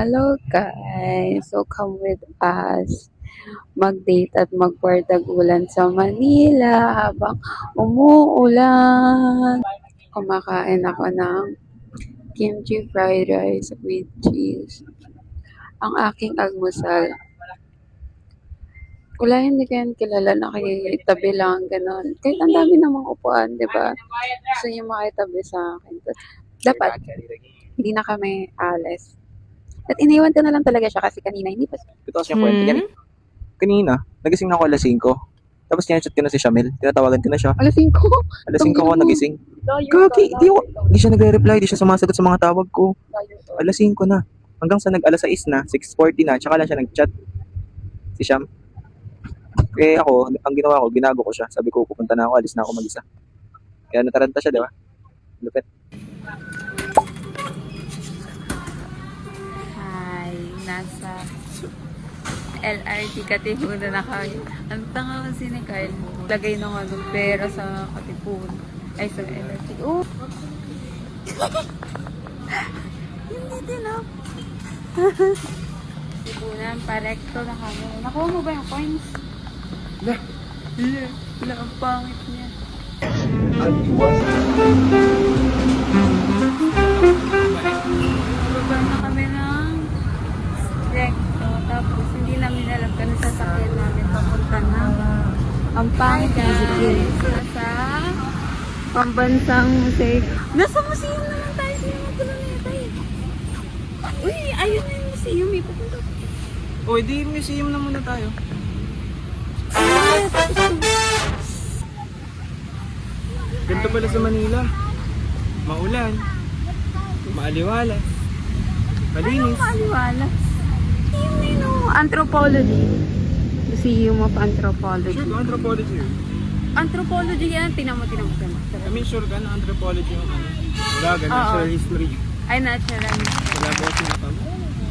Hello guys! So come with us mag-date at magkwartagulan sa Manila habang umuulan. Kumakain ako ng kimchi fried rice with cheese. Ang aking almusal. Wala, hindi ko yan kilala, nakitabi lang, gano'n. Kahit ang dami namang upuan, di ba? Gusto niyo makitabi sa akin. Dapat, hindi na kami alis. At iniwan ko na lang talaga siya kasi kanina hindi pa. Ito kasi yung kwento niya. Kanina, nagising na ako alas 5. Tapos kinachat ko na si Shamil. Tinatawagan ko na siya. Alas 5? Alas 5 ako nagising. Gagi, di siya nagre-reply, di siya sumasagot sa mga tawag ko. Alas 5 na. Hanggang sa alas 6 na, 6:40 na, tsaka lang siya nag-chat. Si Sham. Eh ako, ang ginawa ko, ginago ko siya. Sabi ko, pupunta na ako, alis na ako mag-isa. Kaya nataranta siya, di ba? Lupit. Hi, nasa LRT Katipunan na kami. Ang tanga kasi ni Kyle. Lagay ng pera sa Katipunan. Ay, sa LRT. Oh! Hindi din ah. Katipunan, parekto na kami. Nakuha mo ba yung coins? Wala, ang pangit niya. Baba na kami ng recto. Tapos hindi namin alam kung sasakyan namin papunta na. Ang pangit guys. Nasa pambansang museo. Nasa museum naman tayo. Hindi naman Luneta eh. Uy, ayun na yung museum eh. Papunta. O, di museum na muna tayo. Ganito pala sa Manila. Maulan. Maaliwalas. Malinis. Aliwalas. Yung anthropology. Museum of Anthropology. Sure ka, anthropology yun. Anthropology yan. Tinan mo. I mean, sure ka na anthropology yung ano. Wala, natural history. Ay, natural. Wala ba kasi na tama?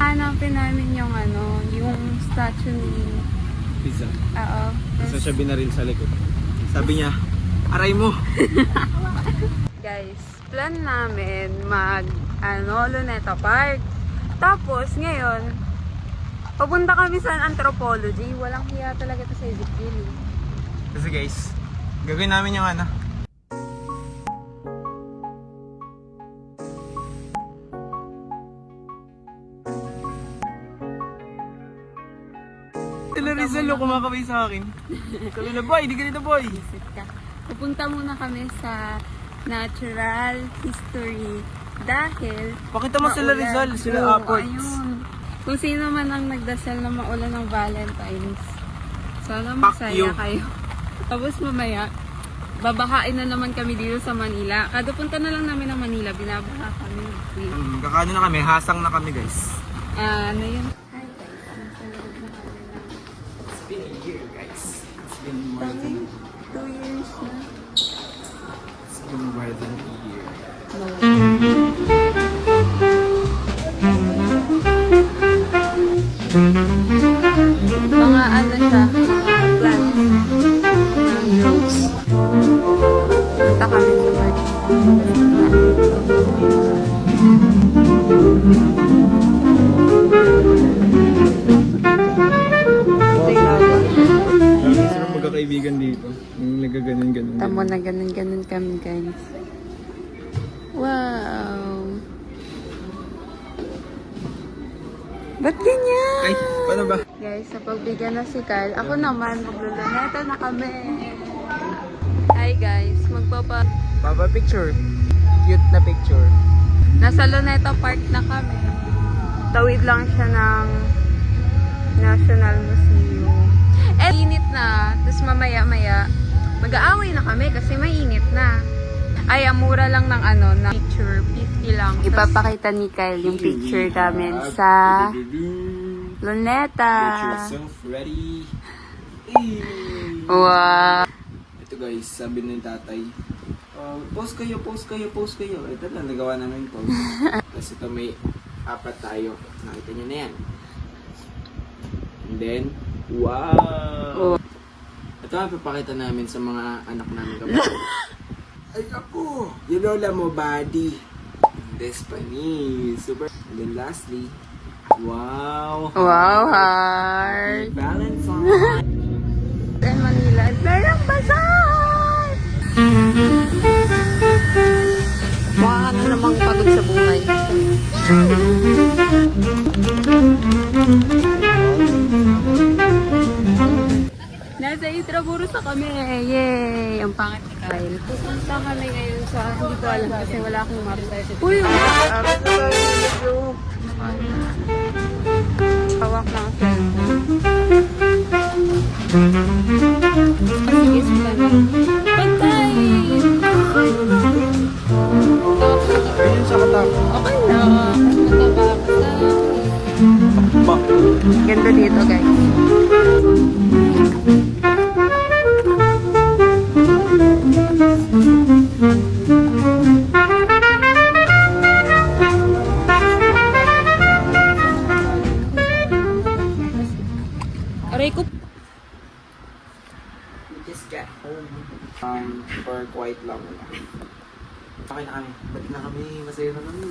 Hanapin namin yung yung statue ni... Pizza. Oo. Isa siya binaril sa likod. Sabi niya, aray mo! Guys, plan namin Luneta Park. Tapos, ngayon, papunta kami sa anthropology. Walang hiya talaga ito sa Ezekiel. Kasi guys, gagawin namin yung ano. Sila Rizal yung kumakabay sa akin. Sabi na, boy, di ganito boy. Visit ka. Pupunta muna kami sa natural history dahil Pakita mo sila maulan. Rizal, sila Oo, Apots. ayun. Kung sino man ang nagdasal na maulan ng Valentine's, sana Fuck masaya you. kayo. Tapos mamaya, babahain na naman kami dito sa Manila. Kada punta na lang namin ng Manila, binabaha kami. Kakano na kami, hasang na kami guys. Ano yun? Hi guys, nasa loob na kami ng It's been a year guys. It's been more than 2 years na. a year. Mga siya, mga plants ng rose. Punta kami sa park. Sarap magkakaibigan dito. Yung nagaganon-ganon. Tamo na ganun kami guys. Wow! Ba't ganyan? Ay, paano ba? Guys, sa pagbigyan na si Kyle, ako naman, magluluneta na kami. Hi guys, Baba picture. Cute na picture. nasa Luneta Park na kami. Tawid lang siya ng National Museum. Eh, init na. Tapos mamaya-maya, mag-aaway na kami kasi mainit na. Ay, ang mura lang ng na picture. 50 lang. Ipapakita ni Kyle yung picture namin sa Luneta. Get yourself ready. Wow! Ito guys, sabi ng tatay. Post kayo. Ito na, nagawa namin post. Tapos ito may 4 tayo. Nakita nyo na yan. And then, wow! Oh. Ito ang papakita namin sa mga anak namin kapatid. Ay ako! Yung lola mo, buddy. Despani. Super. And then lastly, Wow. Wow, heart. Valentine. In Manila, Berang Bazaar! Mukha ka na namang pagod sa buhay. Nasa Intramuros na kami. Yay! Ang pangit ni Kyle. Pupunta kami ngayon sa, hindi ko alam kasi wala akong map. Uy, yung map. Hawak ng cellphone. Sige, sila na. Pagkay! Ayun sa katako. Okay na. Mataba ka sa... Ba? Ganda dito, guys. Aray ko. Just get home. For quite long. Okay na kami. Balik na kami. Masaya na kami.